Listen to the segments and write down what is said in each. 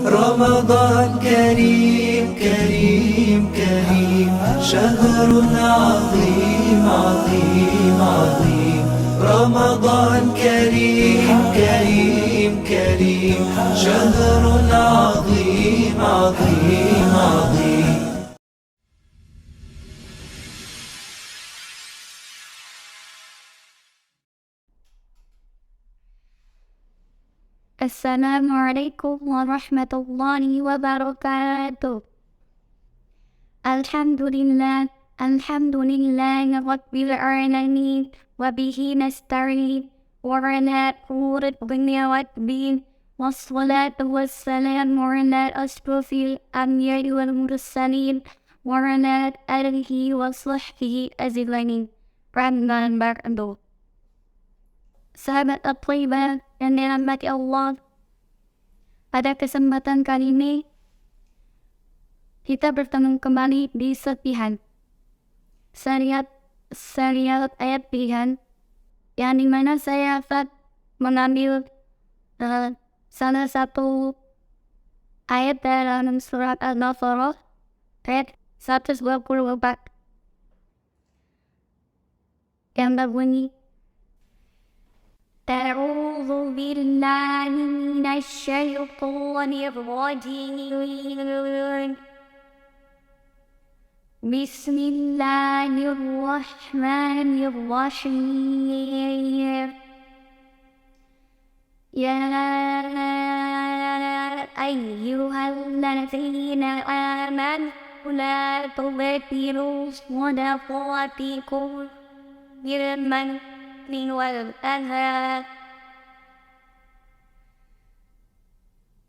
رمضان كريم كريم كريم، شهر عظيم عظيم عظيم. رمضان كريم كريم كريم، شهر عظيم عظيم عظيم. Assalamualaikum warahmatullahi wabarakatuh. Alhamdulillah, alhamdulillah rabbil alamin, wa bihi nasta'in, wa ala umuri dunya waddin, wassalatu wassalamu ala ashrafil anbiya'i wal mursalin, wa ala alihi wa sahbihi ajmain. Ramadan baru. Sahabat At-Thayyibah yang dirahmati Allah, pada kesempatan kali ini kita bertemu kembali di serpihan serial ayat pilihan, yang dimana saya akan mengambil salah satu ayat dalam surat Al-Baqarah ayat 124 yang berbunyi, أعوذ بالله من الشيطان الرجيم. بسم الله الرحمن الرحيم. يا أيها الذين آمنوا لا تبطلوا صدقاتكم بالمن والأذى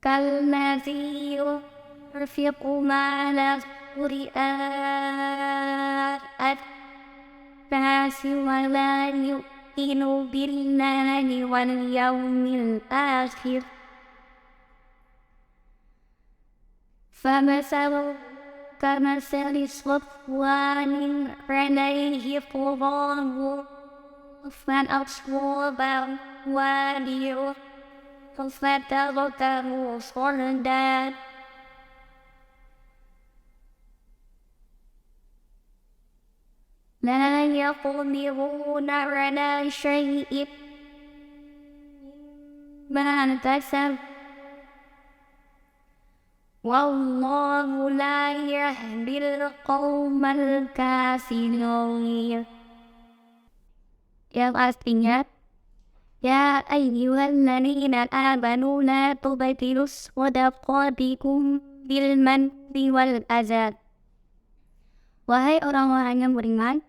كالذي ينفق ماله رئاء الناس ولا يؤمن بالله واليوم الآخر فمثله كمثل صفوان عليه تراب فأصابه وابل فتركه صلدا. لا يقدرون على شيء ما كسب والله لا يهدي القوم الكافرين. Yang artinya, ya ayyuhalladzina amanu la tubtilu shadaqatikum bil manni wal adza. Wahai orang-orang yang beriman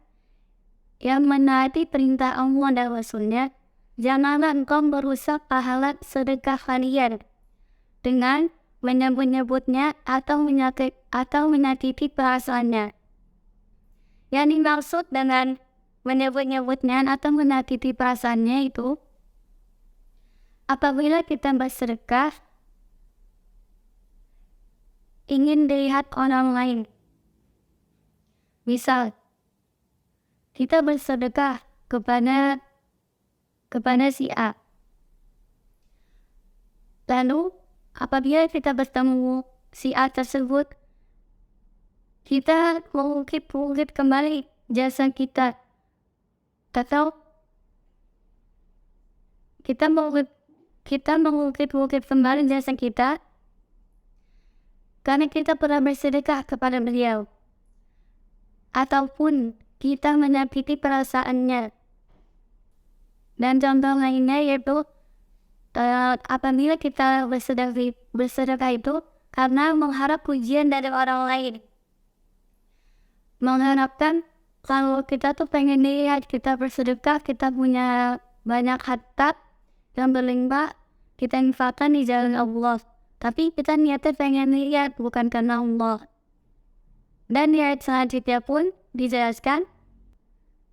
yang menaati perintah Allah dan Rasulnya, janganlah engkau merusak pahala sedekah kalian dengan menyebut-nyebutnya atau menyakiti perasaannya. Yang dimaksud dengan menyebut-nyebutnya atau menyakiti perasaannya itu, apabila kita bersedekah ingin dilihat orang lain. Misal, kita bersedekah kepada si A. Lalu, apabila kita bertemu si A tersebut, kita mengungkit kembali jasa kita. Atau kita mengungkit kembali jasa kita karena kita pernah bersedekah kepada beliau, ataupun kita menyakiti perasaannya. Dan contoh lainnya yaitu apabila kita bersedekah itu karena mengharap pujian dari orang lain, mengharapkan kalau kita tuh pengen lihat kita bersedekah, kita punya banyak harta yang berlimpah, kita infakkan di jalan Allah. Tapi kita niatnya pengen lihat, bukan karena Allah. Dan di ayat selanjutnya pun dijelaskan,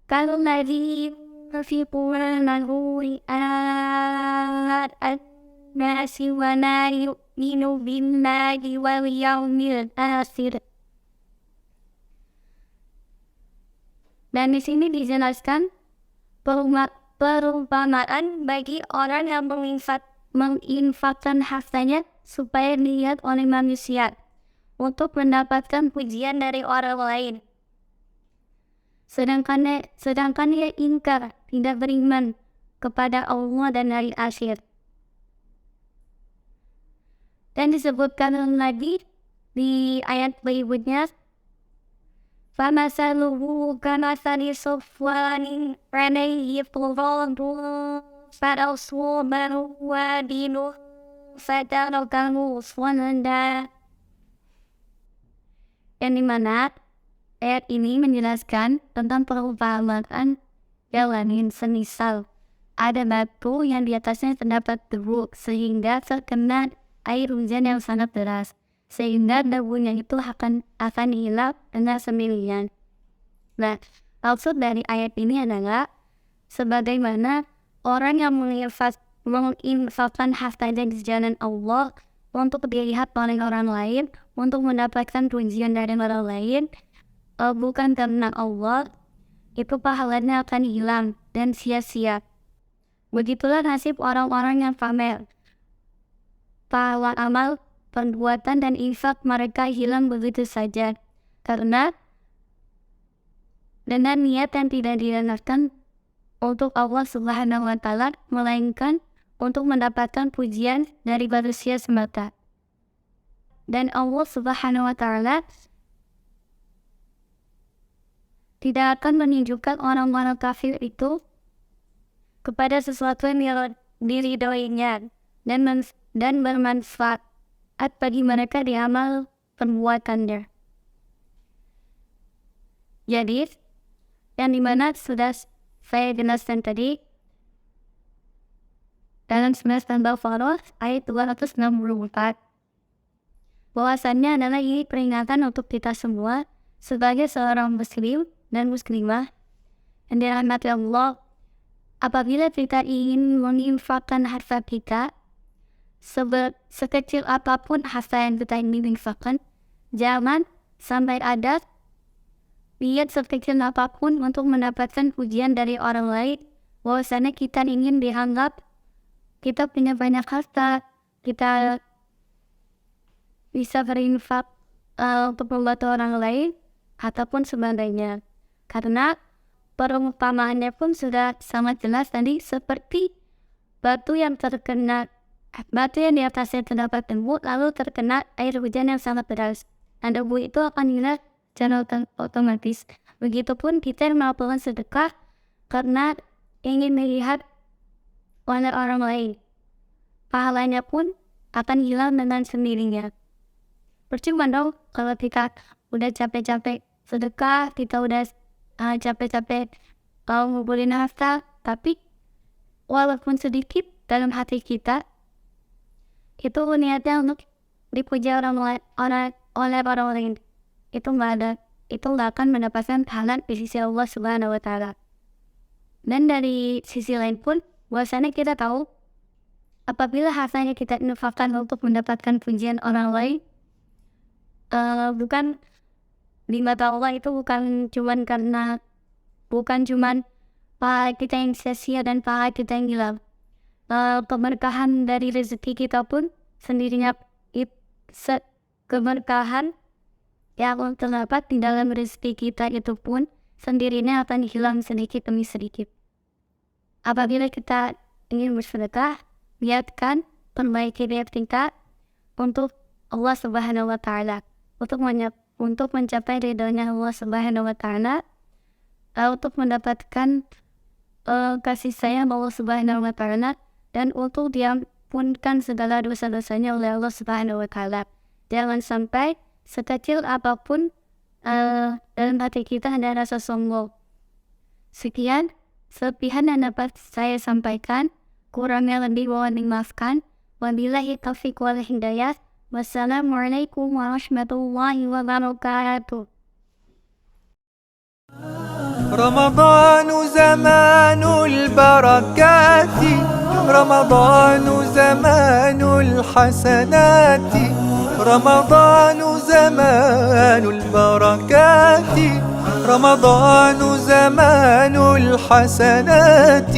kalau lagi berfikuran lahuri nasi wa la yu'minu billahi wal yawmil akhir. Dan di sini dijelaskan perumpamaan bagi orang yang menginfakkan hartanya supaya dilihat oleh manusia untuk mendapatkan pujian dari orang lain. Sedangkan ia ingkar, tidak beriman kepada Allah dan hari akhir. Dan disebutkan lagi di ayat berikutnya, فَمَثَلُهُ كَمَثَلِ صَفْوَانٍ عَلَيْهِ تُرَابٌ فَأَصَابَهُ وَابِلٌ فَتَرَكَهُ صَلْدًا. Yang dimana ayat ini menjelaskan tentang perumpamaan yang lain, semisal ada batu yang di atasnya terdapat debu sehingga terkena air hujan yang sangat deras, sehingga debunya itu akan hilang dengan sendirinya. Nah, maksud dari ayat ini adalah sebagaimana orang yang menginfakkan hartanya di jalan Allah untuk dilihat oleh orang lain, untuk mendapatkan pujian dari orang lain, bukan karena Allah, itu pahalanya akan hilang dan sia-sia. Begitulah nasib orang-orang yang pamer. Pahala amal, perbuatan, dan infak mereka hilang begitu saja, karena dengan niat yang tidak diandalkan untuk Allah Subhanahu wa Ta'ala, melainkan untuk mendapatkan pujian dari manusia semata. Dan Allah Subhanahu wa Ta'ala tidak akan menunjukkan orang-orang kafir itu kepada sesuatu yang diridhoinya dan bermanfaat bagi mereka di amal perbuatannya. Jadi, yang dimana sudah saya jelaskan tadi dalam 19 Al-Baqarah ayat 264, bahwasannya adalah ini peringatan untuk kita semua sebagai seorang muslim dan muslimah yang dirahmati Allah. Apabila kita ingin menginfakkan harta kita, sekecil apapun harta yang kita ingin infakkan, jangan sampai ada niat sekecil apapun untuk mendapatkan pujian dari orang lain, bahwasanya kita ingin dianggap kita punya banyak harta, kita bisa berinfak untuk membantu orang lain ataupun sebagainya. Karena perumpamaannya pun sudah sangat jelas tadi, seperti batu yang di atasnya terdapat debu, lalu terkena air hujan yang sangat deras, dan debu itu akan hilang secara otomatis. Begitupun kita yang melakukan sedekah karena ingin melihat oleh orang lain, pahalanya pun akan hilang dengan sendirinya. Percuma dong kalau kita udah capek-capek sedekah, kita udah capek-capek kalau ngumpulin harta, tapi walaupun sedikit dalam hati kita itu niatnya untuk dipuji oleh orang lain, itu nggak akan mendapatkan pahala di sisi Allah Subhanahu wa Ta'ala. Dan dari sisi lain pun, bahwasanya kita tahu apabila hartanya kita infakkan untuk mendapatkan pujian orang lain, bukan di mata Allah itu bukan cuman pahala kita yang sia-sia dan pahala kita yang hilang. Keberkahan dari rezeki kita pun sendirinya, keberkahan yang terdapat di dalam rezeki kita itu pun sendirinya akan hilang sedikit demi sedikit. Apabila kita ingin bersedekah, niatkan perbaiki niat kita untuk Allah Subhanahu wa Ta'ala, untuk mencapai ridhonya Allah Subhanahu wa Ta'ala, untuk mendapatkan kasih sayang Allah Subhanahu wa Ta'ala, dan untuk diampunkan segala dosa-dosanya oleh Allah Subhanahu wa Ta'ala. Jangan sampai sekecil apapun dalam hati kita ada rasa sombong. Sekian serpihan yang dapat saya sampaikan, kurangnya lebih mohon dimaafkan. Wabillahi taufiq wal hidayah. Wassalamualaikum warahmatullahi wabarakatuh. رمضان زمان البركات، رمضان زمان الحسنات، رمضان زمان البركات، رمضان زمان الحسنات،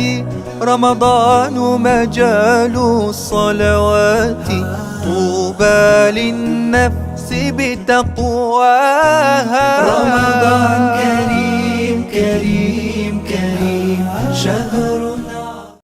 رمضان مجال الصلوات. طوبى للنفس بتقواها. رمضان كريم كريم كريم، شهر